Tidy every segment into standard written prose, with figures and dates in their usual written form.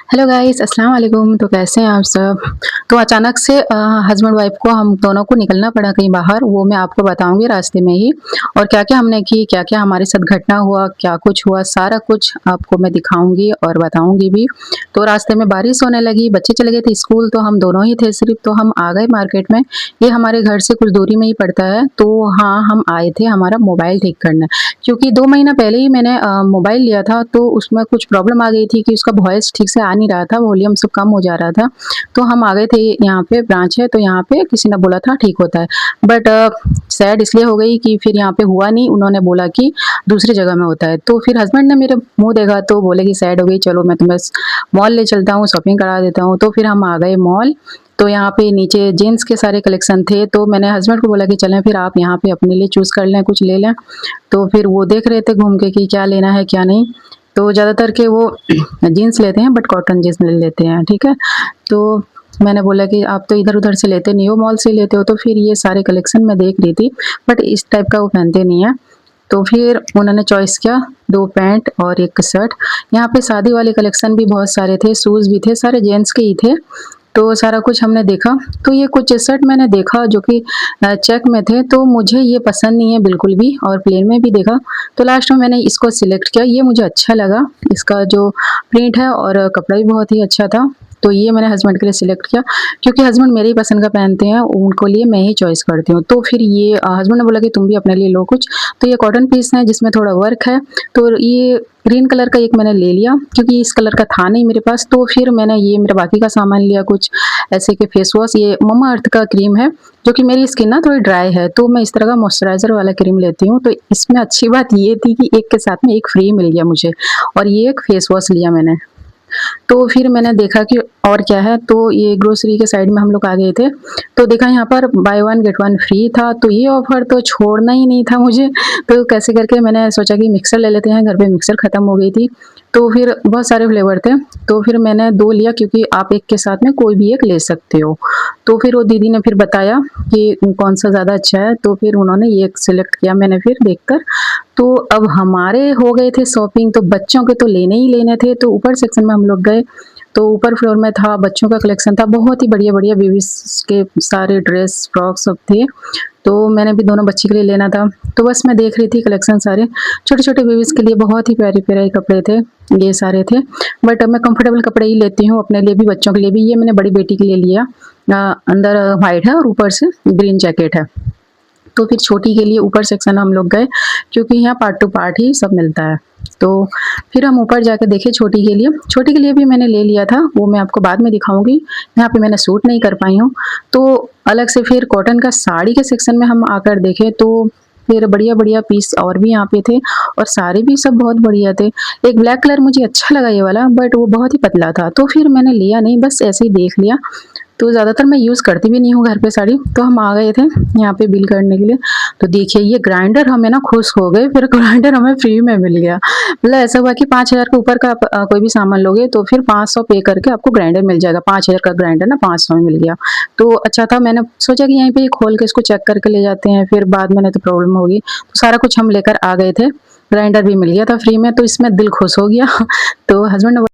Hello guys, अस्सलाम वालेकुम। तो कैसे हैं आप सब? तो अचानक से हस्बैंड वाइफ को हम दोनों को निकलना पड़ा कहीं बाहर, वो मैं आपको बताऊँगी रास्ते में ही। और क्या-क्या हमने की, क्या-क्या हमारे साथ घटना हुआ, क्या कुछ हुआ, सारा कुछ आपको मैं दिखाऊँगी और बताऊँगी भी। तो रास्ते में बारिश होने लगी, बच्चे चले गए थे स्कूल, तो हम दोनों ही थे सिर्फ़, तो हम आ गए मार्केट में। ये हमारे घर से कुछ दूरी में ही पड़ता है, तो हाँ, हम आए थे हमारा मोबाइल ठीक करने। क्योंकि 2 महीना पहले ही मैंने मोबाइल लिया था, तो उसमें कुछ प्रॉब्लम आ गई थी कि उसका वॉइस ठीक से आ नहीं रहा था, वॉल्यूम सब कम हो जा रहा था। तो हम आ गए थे, यहाँ पे ब्रांच है, तो यहाँ पे किसी ने बोला था ठीक होता है। बट सैड इसलिए हो गई कि फिर यहाँ पे हुआ नहीं, उन्होंने बोला कि दूसरी जगह में होता है। तो फिर हस्बैंड ने मेरे मुँह देखा तो बोले कि सैड हो गई, चलो मैं तुम्हें मॉल ले चलता हूँ, शॉपिंग करा देता हूँ। तो फिर हम आ गए मॉल। तो यहाँ पे नीचे जेंट्स के सारे कलेक्शन थे, तो मैंने हस्बैंड को बोला कि चलें फिर आप यहाँ पे अपने लिए चूज़ कर लें, कुछ ले लें। तो फिर वो देख रहे थे घूम के कि क्या लेना है क्या नहीं। तो ज़्यादातर के वो जीन्स लेते हैं, बट कॉटन जीन्स ले लेते हैं, ठीक है। तो मैंने बोला कि आप तो इधर-उधर से लेते नहीं हो, मॉल से लेते हो, तो फिर ये सारे कलेक्शन मैं देख रही थी, बट इस टाइप का वो पहनते नहीं हैं। तो फिर उन्होंने चॉइस किया 2 पैंट और 1 शर्ट। यहाँ पे शादी वाले कलेक्शन भी बहुत सारे थे, शूज़ भी थे, सारे जेंट्स के ही थे। तो सारा कुछ हमने देखा, तो ये कुछ शर्ट मैंने देखा जो कि चेक में थे, तो मुझे ये पसंद नहीं है बिल्कुल भी, और प्लेन में भी देखा। तो लास्ट में मैंने इसको सिलेक्ट किया, ये मुझे अच्छा लगा, इसका जो प्रिंट है और कपड़ा भी बहुत ही अच्छा था। तो ये मैंने हस्बैंड के लिए सिलेक्ट किया, क्योंकि हस्बैंड मेरी पसंद का पहनते हैं, उनको लिए मैं ही चॉइस करती हूँ। तो फिर ये हस्बैंड ने बोला कि तुम भी अपने लिए लो कुछ। तो ये कॉटन पीस है जिसमें थोड़ा वर्क है, तो ये ग्रीन कलर का एक मैंने ले लिया, क्योंकि इस कलर का था नहीं मेरे पास। तो फिर मैंने ये मेरा बाकी का सामान लिया, कुछ ऐसे कि फेस वॉश, ये मम्मा अर्थ का क्रीम है, जो कि मेरी स्किन ना थोड़ी ड्राई है, तो मैं इस तरह का मॉइस्चराइज़र वाला क्रीम लेती हूँ। तो इसमें अच्छी बात ये थी कि एक के साथ में एक फ्री मिल गया मुझे, और ये एक फेस वॉश लिया मैंने। तो फिर मैंने देखा कि और क्या है, तो ये ग्रोसरी के साइड में हम लोग आ गए थे। तो देखा यहाँ पर by one get one free था, तो ये ऑफ़र तो छोड़ना ही नहीं था मुझे। तो कैसे करके मैंने सोचा कि मिक्सर ले लेते हैं, घर पे मिक्सर ख़त्म हो गई थी। तो फिर बहुत सारे फ्लेवर थे, तो फिर मैंने 2 लिया, क्योंकि आप एक के साथ में कोई भी एक ले सकते हो। तो फिर वो दीदी ने फिर बताया कि कौन-सा ज़्यादा अच्छा है, तो फिर उन्होंने ये एक सिलेक्ट किया मैंने फिर देखकर। तो अब हमारे हो गए थे शॉपिंग, तो बच्चों के तो लेने ही लेने थे, तो ऊपर सेक्शन में हम लोग गए। तो ऊपर फ्लोर में था, बच्चों का कलेक्शन था, बहुत ही बढ़िया-बढ़िया बेबीज़ के सारे ड्रेस, फ्रॉक सब थे। तो मैंने भी दोनों बच्ची के लिए लेना था, तो बस मैं देख रही थी कलेक्शन सारे। छोटे-छोटे बेबीज़ के लिए बहुत ही प्यारे-प्यारे कपड़े थे, ये सारे थे। बट मैं कंफर्टेबल कपड़े ही लेती हूँ, अपने लिए भी, बच्चों के लिए भी। ये मैंने बड़ी बेटी के लिए लिया। अंदर व्हाइट है और ऊपर से ग्रीन जैकेट है। तो फिर छोटी के लिए ऊपर सेक्शन हम लोग गए, क्योंकि यहाँ पार्ट टू पार्ट ही सब मिलता है। तो फिर हम ऊपर जाके देखे छोटी के लिए। छोटी के लिए भी मैंने ले लिया था, वो मैं आपको बाद में दिखाऊँगी। यहाँ पे मैंने सूट नहीं कर पाई हूँ। तो अलग से फिर कॉटन का साड़ी के सेक्शन में हम आकर देखे, तो फिर बढ़िया-बढ़िया पीस और भी यहाँ पे थे, और साड़ी भी सब बहुत बढ़िया थे। एक ब्लैक कलर मुझे अच्छा लगा ये वाला, बट वो बहुत ही पतला था, तो फिर मैंने लिया नहीं, बस ऐसे ही देख लिया। तो ज़्यादातर मैं यूज़ करती भी नहीं हूँ घर पे साड़ी। तो हम आ गए थे यहाँ पे बिल करने के लिए। तो देखिए ये ग्राइंडर, हमें ना खुश हो गए, फिर ग्राइंडर हमें फ्री में मिल गया। मतलब ऐसा हुआ कि 5,000 के ऊपर का आप कोई भी सामान लोगे, तो फिर 500 पे करके आपको ग्राइंडर मिल जाएगा। 5,000 का ग्राइंडर ना 500 में मिल गया। तो अच्छा था, मैंने सोचा कि यहीं पे ही खोल के इसको चेक करके ले जाते हैं, फिर बाद में नहीं तो प्रॉब्लम होगी। तो सारा कुछ हम लेकर आ गए थे। ग्राइंडर भी मिल गया था फ्री में, तो इसमें दिल खुश हो गया। तो हस्बैंड ने,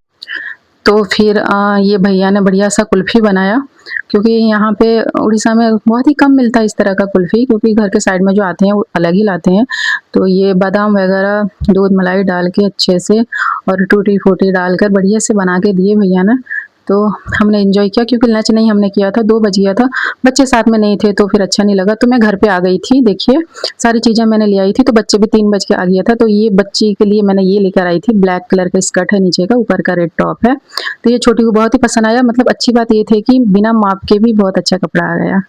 तो फिर ये भैया ने बढ़िया-सा कुल्फ़ी बनाया, क्योंकि यहाँ पे उड़ीसा में बहुत ही कम मिलता है इस तरह का कुल्फ़ी, क्योंकि घर के साइड में जो आते हैं वो अलग ही लाते हैं। तो ये बादाम वगैरह, दूध मलाई डाल के अच्छे से, और टूटी-फूटी डालकर बढ़िया से बना के दिए भैया ने। तो हमने एन्जॉय किया, क्योंकि लंच नहीं हमने किया था, 2 बज गया था, बच्चे साथ में नहीं थे, तो फिर अच्छा नहीं लगा। तो मैं घर पे आ गई थी, देखिए सारी चीज़ें मैंने ले आई थी, तो बच्चे भी 3 बज के आ गया था। तो ये बच्ची के लिए मैंने ये लेकर आई थी, ब्लैक कलर का स्कर्ट है नीचे का, ऊपर का रेड टॉप है। तो ये छोटी को बहुत ही पसंद आया, मतलब अच्छी बात ये थी कि बिना माप के भी बहुत अच्छा कपड़ा आ गया।